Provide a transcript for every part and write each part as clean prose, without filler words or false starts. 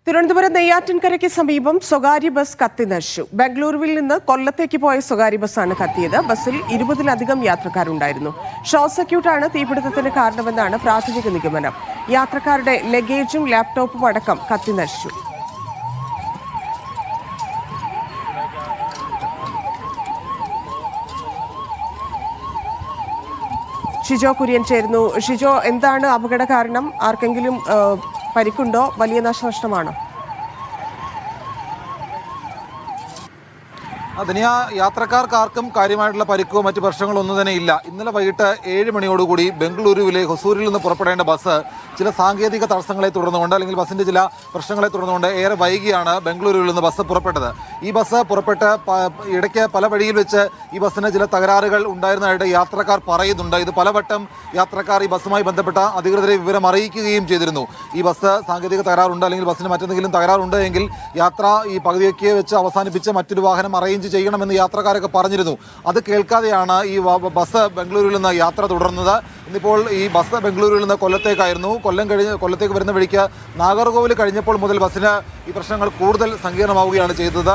തിരുവനന്തപുരം നെയ്യാറ്റിൻകരയ്ക്ക് സമീപം സ്വകാര്യ ബസ് കത്തിനശിച്ചു. ബംഗളൂരുവിൽ നിന്ന് കൊല്ലത്തേക്ക് പോയ സ്വകാര്യ ബസ്സാണ് കത്തിയത്. ബസ്സിൽ 20-ലധികം യാത്രക്കാരുണ്ടായിരുന്നു. ഷോർട്ട് സർക്യൂട്ടാണ് തീപിടുത്തത്തിന് കാരണമെന്നാണ് പ്രാഥമിക നിഗമനം. യാത്രക്കാരുടെ ലഗേജും ലാപ്ടോപ്പും അടക്കം കത്തിനശിച്ചു. ഷിജോ കുര്യൻ ചേരുന്നു. ഷിജോ, എന്താണ് അപകട കാരണം? ആർക്കെങ്കിലും പരിക്കുണ്ടോ? വലിയ നാശനഷ്ടമാണോ? അതിന് യാത്രക്കാർക്കാർക്കും കാര്യമായിട്ടുള്ള പരിക്കോ മറ്റു പ്രശ്നങ്ങളൊന്നും തന്നെ ഇല്ല. ഇന്നലെ വൈകിട്ട് 7 മണിയോടുകൂടി ബംഗളൂരുവിലെ ഹൊസൂരിൽ നിന്ന് പുറപ്പെടേണ്ട ബസ് ചില സാങ്കേതിക തടസ്സങ്ങളെ തുടർന്നുകൊണ്ട് അല്ലെങ്കിൽ ബസ്സിൻ്റെ ചില പ്രശ്നങ്ങളെ തുടർന്നുകൊണ്ട് ഏറെ വൈകിയാണ് ബംഗളൂരുവിൽ നിന്ന് ബസ് പുറപ്പെട്ടത്. ഈ ബസ് പുറപ്പെട്ട് ഇടയ്ക്ക് പല വഴിയിൽ വെച്ച് ഈ ബസ്സിന് ചില തകരാറുകൾ ഉണ്ടായിരുന്നതായിട്ട് യാത്രക്കാർ പറയുന്നുണ്ട്. ഇത് പലവട്ടം യാത്രക്കാർ ഈ ബസ്സുമായി ബന്ധപ്പെട്ട അധികൃതരെ വിവരം അറിയിക്കുകയും ചെയ്തിരുന്നു. ഈ ബസ് സാങ്കേതിക തകരാറുണ്ട് അല്ലെങ്കിൽ ബസ്സിന് മറ്റെന്തെങ്കിലും തകരാറുണ്ട് എങ്കിൽ യാത്ര ഈ പകുതിയൊക്കെ വെച്ച് അവസാനിപ്പിച്ച് മറ്റൊരു വാഹനം അറേഞ്ച് ചെയ്യണമെന്ന് യാത്രക്കാരൊക്കെ പറഞ്ഞിരുന്നു. അത് കേൾക്കാതെയാണ് ഈ ബസ് ബംഗളൂരുവിൽ നിന്ന് യാത്ര തുടർന്നത്. ഇന്നിപ്പോൾ ഈ ബസ് ബംഗളൂരുവിൽ നിന്ന് കൊല്ലത്തേക്കായിരുന്നു. കൊല്ലത്തേക്ക് വരുന്ന വഴിക്ക് നാഗർകോവിൽ കഴിഞ്ഞപ്പോൾ മുതൽ ബസ്സിന് ഈ പ്രശ്നങ്ങൾ കൂടുതൽ സങ്കീർണമാവുകയാണ് ചെയ്തത്.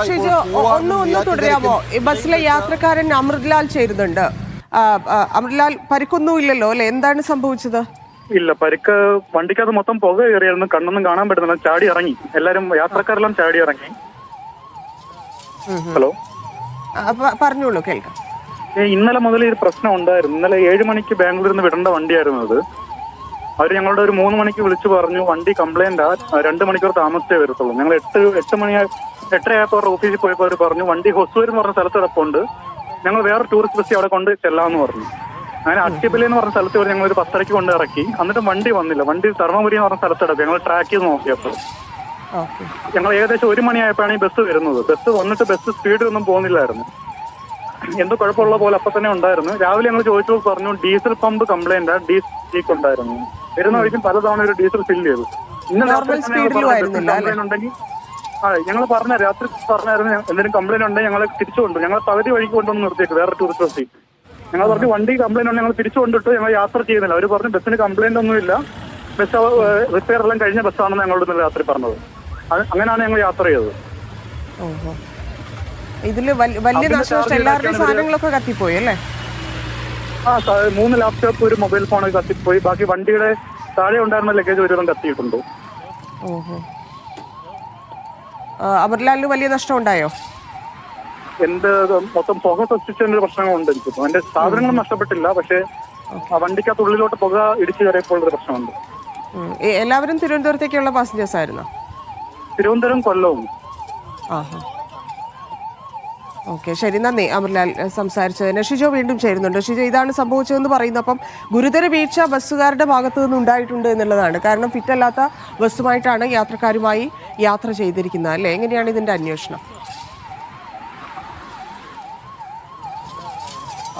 ബസ്സിലെ യാത്രക്കാരൻ അമൃത്ലാൽ ചേരുന്നുണ്ട്. അമൃത്ലാൽ, പരിക്കൊന്നുമില്ലല്ലോ അല്ലെ? എന്താണ് സംഭവിച്ചത്? ഇല്ല, പരിക്ക് വണ്ടിക്കകത്ത് മൊത്തം പുക കയറിയായിരുന്നു. കണ്ണൊന്നും കാണാൻ പറ്റുന്നില്ല. ചാടി ഇറങ്ങി, എല്ലാരും യാത്രക്കാരെല്ലാം ചാടി ഇറങ്ങി. ഹലോ, പറഞ്ഞോളൂ, കേൾക്കാം. ഇന്നലെ മുതൽ ഈ പ്രശ്നം ഉണ്ടായിരുന്നു. ഇന്നലെ 7 മണിക്ക് ബാംഗ്ലൂരിൽ നിന്ന് വിടേണ്ട വണ്ടിയായിരുന്നു അത്. അവർ ഞങ്ങളുടെ ഒരു 3 മണിക്ക് വിളിച്ചു പറഞ്ഞു വണ്ടി കംപ്ലൈന്റ് 2 മണിക്കൂർ താമസിച്ചേ വരത്തുള്ളൂ. ഞങ്ങൾ 8:30 ഓഫീസിൽ പോയപ്പോൾ അവർ പറഞ്ഞു വണ്ടി ഹൊസൂർ എന്ന് പറഞ്ഞ സ്ഥലത്ത് കിടപ്പുണ്ട്, ഞങ്ങൾ വേറെ ടൂറിസ്റ്റ് ബസ് അവിടെ കൊണ്ട് ചെല്ലാമെന്ന് പറഞ്ഞു. അങ്ങനെ അട്ടിപ്പള്ളി എന്ന് പറഞ്ഞ സ്ഥലത്ത് ഞങ്ങൾ ഒരു 10:30 കൊണ്ട് ഇറക്കി. എന്നിട്ട് വണ്ടി വന്നില്ല. വണ്ടി ധർമ്മപുരി എന്ന് പറഞ്ഞ സ്ഥലത്ത് കിടക്കും. ഞങ്ങൾ ട്രാക്ക് ചെയ്ത് നോക്കിയപ്പോൾ ഞങ്ങൾ ഏകദേശം 1 മണിയായപ്പോഴാണ് ഈ ബസ് വരുന്നത്. ബസ് വന്നിട്ട് ബസ് സ്പീഡിലൊന്നും പോകുന്നില്ലായിരുന്നു. എന്തോ കുഴപ്പമുള്ള പോലെ അപ്പൊ തന്നെ ഉണ്ടായിരുന്നു. രാവിലെ ഞങ്ങൾ ചോദിച്ചപ്പോൾ പറഞ്ഞു diesel pump complaint, diesel leak ഉണ്ടായിരുന്നു. വരുന്ന വഴിക്കും പലതവണ ഒരു ഡീസൽ ഫില്ല് ചെയ്തു. ഇന്നലെ കംപ്ലൈന്റ് ഉണ്ടെങ്കിൽ ഞങ്ങൾ രാത്രി പറഞ്ഞായിരുന്നു എന്തെങ്കിലും കംപ്ലൈന്റ് ഉണ്ടെങ്കിൽ ഞങ്ങളെ തിരിച്ചു കൊണ്ടു. ഞങ്ങൾ പകുതി വഴിക്ക് കൊണ്ടുവന്ന് നിർത്തിയിട്ട് വേറെ ടൂറിസ്റ്റ് ബസ്സിൽ ഞങ്ങൾ പറഞ്ഞു വണ്ടി കംപ്ലൈന്റ് ഉണ്ടെങ്കിൽ ഞങ്ങൾ തിരിച്ചു കൊണ്ടിട്ട് ഞങ്ങൾ യാത്ര ചെയ്യുന്നില്ല. അവർ പറഞ്ഞു ബസ്സിന് കംപ്ലൈന്റ് ഒന്നുമില്ല, ബസ് റിപ്പയർ എല്ലാം കഴിഞ്ഞ ബസ്സാണെന്ന് ഞങ്ങളോട് ഇന്നലെ രാത്രി പറഞ്ഞത്. അങ്ങനെയാണ് ഞങ്ങൾ യാത്ര ചെയ്തത്. ഇതില് വലിയ നാശനഷ്ടം, എല്ലാവരുടെയും സാധനങ്ങളൊക്കെ കത്തിപ്പോയി അല്ലേ? 3 ലാപ്ടോപ്പ്, ഒരു മൊബൈൽ ഫോൺ കത്തിപ്പോയി. ബാക്കി വണ്ടിയുടെ താഴെ ഉണ്ടായിരുന്ന ലഗേജ് ഒരുവിധം കത്തിയിട്ടുണ്ട്. അമർലാലിന് വലിയ നഷ്ടം ഉണ്ടായോ? എന്റെ മൊത്തം പുക സൃഷ്ടിച്ചതിന്റെ ഒരു പ്രശ്നങ്ങളുണ്ട്. എനിക്കിപ്പോ എന്റെ സാധനങ്ങളും നഷ്ടപ്പെട്ടില്ല, പക്ഷെ വണ്ടിക്കകത്തുള്ളിലോട്ട് പുക ഇടിച്ചു കയറിയപ്പോൾ ഒരു പ്രശ്നമുണ്ട്. എല്ലാവരും തിരുവനന്തപുരത്തേക്കുള്ള പാസഞ്ചേഴ്സ് ആയിരുന്നോ? തിരുവനന്തപുരം, കൊല്ലവും. ഓക്കെ, ശരി, നന്ദി അമർലാൽ സംസാരിച്ചതിന്. ഷിജോ വീണ്ടും ചേരുന്നുണ്ട്. ഷിജോ, ഇതാണ് സംഭവിച്ചതെന്ന് പറയുന്നു. അപ്പം ഗുരുതര വീഴ്ച ബസ്സുകാരുടെ ഭാഗത്തു നിന്ന് ഉണ്ടായിട്ടുണ്ട് എന്നുള്ളതാണ്. കാരണം ഫിറ്റല്ലാത്ത ബസ്സുമായിട്ടാണ് യാത്രക്കാരുമായി യാത്ര ചെയ്തിരിക്കുന്നത് അല്ലേ? എങ്ങനെയാണ് ഇതിന്റെ അന്വേഷണം?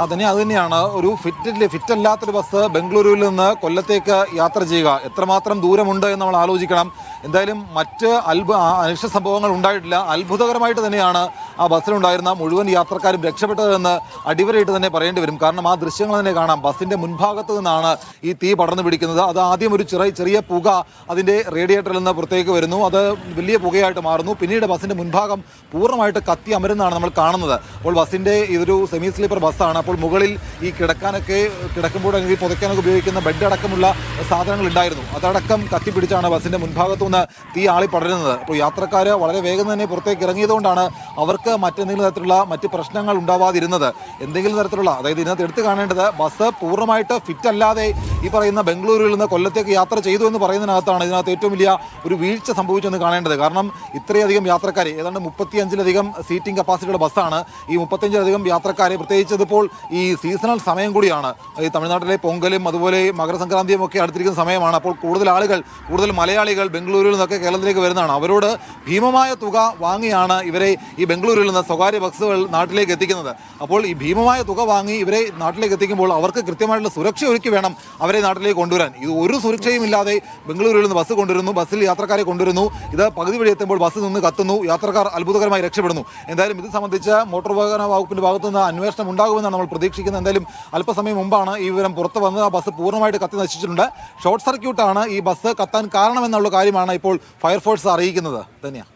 അത് തന്നെയാണ് ഒരു ഫിറ്റല്ലാത്തൊരു ബസ് ബംഗളൂരുവിൽ നിന്ന് കൊല്ലത്തേക്ക് യാത്ര ചെയ്യുക. എത്രമാത്രം ദൂരമുണ്ട് എന്ന് നമ്മൾ ആലോചിക്കണം. എന്തായാലും മറ്റ് അനിഷ്ട സംഭവങ്ങൾ ഉണ്ടായിട്ടില്ല. അത്ഭുതകരമായിട്ട് തന്നെയാണ് ആ ബസ്സിലുണ്ടായിരുന്ന മുഴുവൻ യാത്രക്കാരും രക്ഷപ്പെട്ടതെന്ന് അടിവരയിട്ട് തന്നെ പറയേണ്ടി വരും. കാരണം ആ ദൃശ്യങ്ങൾ തന്നെ കാണാം. ബസ്സിൻ്റെ മുൻഭാഗത്ത് നിന്നാണ് ഈ തീ പടർന്നു പിടിക്കുന്നത്. അത് ആദ്യം ഒരു ചെറിയ പുക അതിൻ്റെ റേഡിയേറ്ററിൽ നിന്ന് പുറത്തേക്ക് വരുന്നു. അത് വലിയ പുകയായിട്ട് മാറുന്നു. പിന്നീട് ബസ്സിൻ്റെ മുൻഭാഗം പൂർണ്ണമായിട്ട് കത്തി അമരുന്നതാണ് നമ്മൾ കാണുന്നത്. അപ്പോൾ ബസ്സിൻ്റെ ഇതൊരു സെമി സ്ലീപ്പർ ബസ്സാണ്. അപ്പോൾ മുകളിൽ ഈ കിടക്കുമ്പോൾ അല്ലെങ്കിൽ പുതയ്ക്കാനൊക്കെ ഉപയോഗിക്കുന്ന ബെഡ് അടക്കമുള്ള സാധനങ്ങൾ ഉണ്ടായിരുന്നു. അതടക്കം കത്തിപ്പിടിച്ചാണ് ബസ്സിൻ്റെ മുൻഭാഗത്തു നിന്ന് തീ ആളി പടരുന്നത്. അപ്പോൾ യാത്രക്കാർ വളരെ വേഗം തന്നെ പുറത്തേക്ക് ഇറങ്ങിയതുകൊണ്ടാണ് അവർക്ക് മറ്റെന്തെങ്കിലും തരത്തിലുള്ള മറ്റ് പ്രശ്നങ്ങൾ ഉണ്ടാവാതിരുന്നത്. എന്തെങ്കിലും തരത്തിലുള്ള, അതായത് ഇതിനകത്ത് എടുത്തു കാണേണ്ടത് ബസ് പൂർണ്ണമായിട്ട് ഫിറ്റ് അല്ലാതെ ഈ പറയുന്ന ബംഗളൂരുവിൽ നിന്ന് കൊല്ലത്തേക്ക് യാത്ര ചെയ്തു എന്ന് പറയുന്നതിനകത്താണ് ഇതിനകത്ത് ഏറ്റവും വലിയ ഒരു വീഴ്ച സംഭവിച്ചെന്ന് കാണേണ്ടത്. കാരണം ഇത്രയധികം യാത്രക്കാരെ, ഏതാണ്ട് 35-ലധികം സീറ്റിംഗ് കപ്പാസിറ്റിയുടെ ബസ്സാണ്. ഈ 35-ലധികം യാത്രക്കാരെ, പ്രത്യേകിച്ച് ഇതിപ്പോൾ ഈ സീസണൽ സമയം കൂടിയാണ്. ഈ തമിഴ്നാട്ടിലെ പൊങ്കലും അതുപോലെ മകരസംക്രാന്തിയും ഒക്കെ അടുത്തിരിക്കുന്ന സമയമാണ്. അപ്പോൾ കൂടുതൽ മലയാളികൾ ബംഗളൂരുവിൽ നിന്നൊക്കെ കേരളത്തിലേക്ക് വരുന്നതാണ്. അവരോട് ഭീമമായ തുക വാങ്ങിയാണ് ഇവരെ ഈ ബംഗളൂരുവിൽ നിന്ന് സ്വകാര്യ ബസ്സുകൾ നാട്ടിലേക്ക് എത്തിക്കുന്നത്. അപ്പോൾ ഈ ഭീമമായ തുക വാങ്ങി ഇവരെ നാട്ടിലേക്ക് എത്തിക്കുമ്പോൾ അവർക്ക് കൃത്യമായിട്ടുള്ള സുരക്ഷ ഒരുക്കി വേണം അവരെ നാട്ടിലേക്ക് കൊണ്ടുവരാൻ. ഇത് ഒരു സുരക്ഷയും ഇല്ലാതെ ബംഗളൂരുവിൽ നിന്ന് ബസ് കൊണ്ടുവരുന്നു, ബസ്സിൽ യാത്രക്കാരെ കൊണ്ടുവരുന്നു. ഇത് പകുതി വഴി എത്തുമ്പോൾ ബസ് നിന്ന് കത്തുന്നു, യാത്രക്കാർ അത്ഭുതകരമായി രക്ഷപ്പെടുന്നു. എന്തായാലും ഇത് സംബന്ധിച്ച് മോട്ടോർ വാഹന വകുപ്പിന്റെ ഭാഗത്തുനിന്ന് അന്വേഷണം ഉണ്ടാകുമെന്നാണ് നമ്മൾ നമ്മൾ പ്രതീക്ഷിക്കുന്നത്. എന്തായാലും അല്പസമയം മുമ്പാണ് ഈ വിവരം പുറത്തു വന്നത്. ആ ബസ് പൂർണ്ണമായിട്ട് കത്തി നശിച്ചിട്ടുണ്ട്. ഷോർട്ട് സർക്യൂട്ടാണ് ഈ ബസ് കത്താൻ കാരണമെന്നുള്ള കാര്യമാണ് ഇപ്പോൾ ഫയർഫോഴ്സ് അറിയിക്കുന്നത്. തന്നെയാണ്.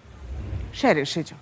ശരി ഷിജു.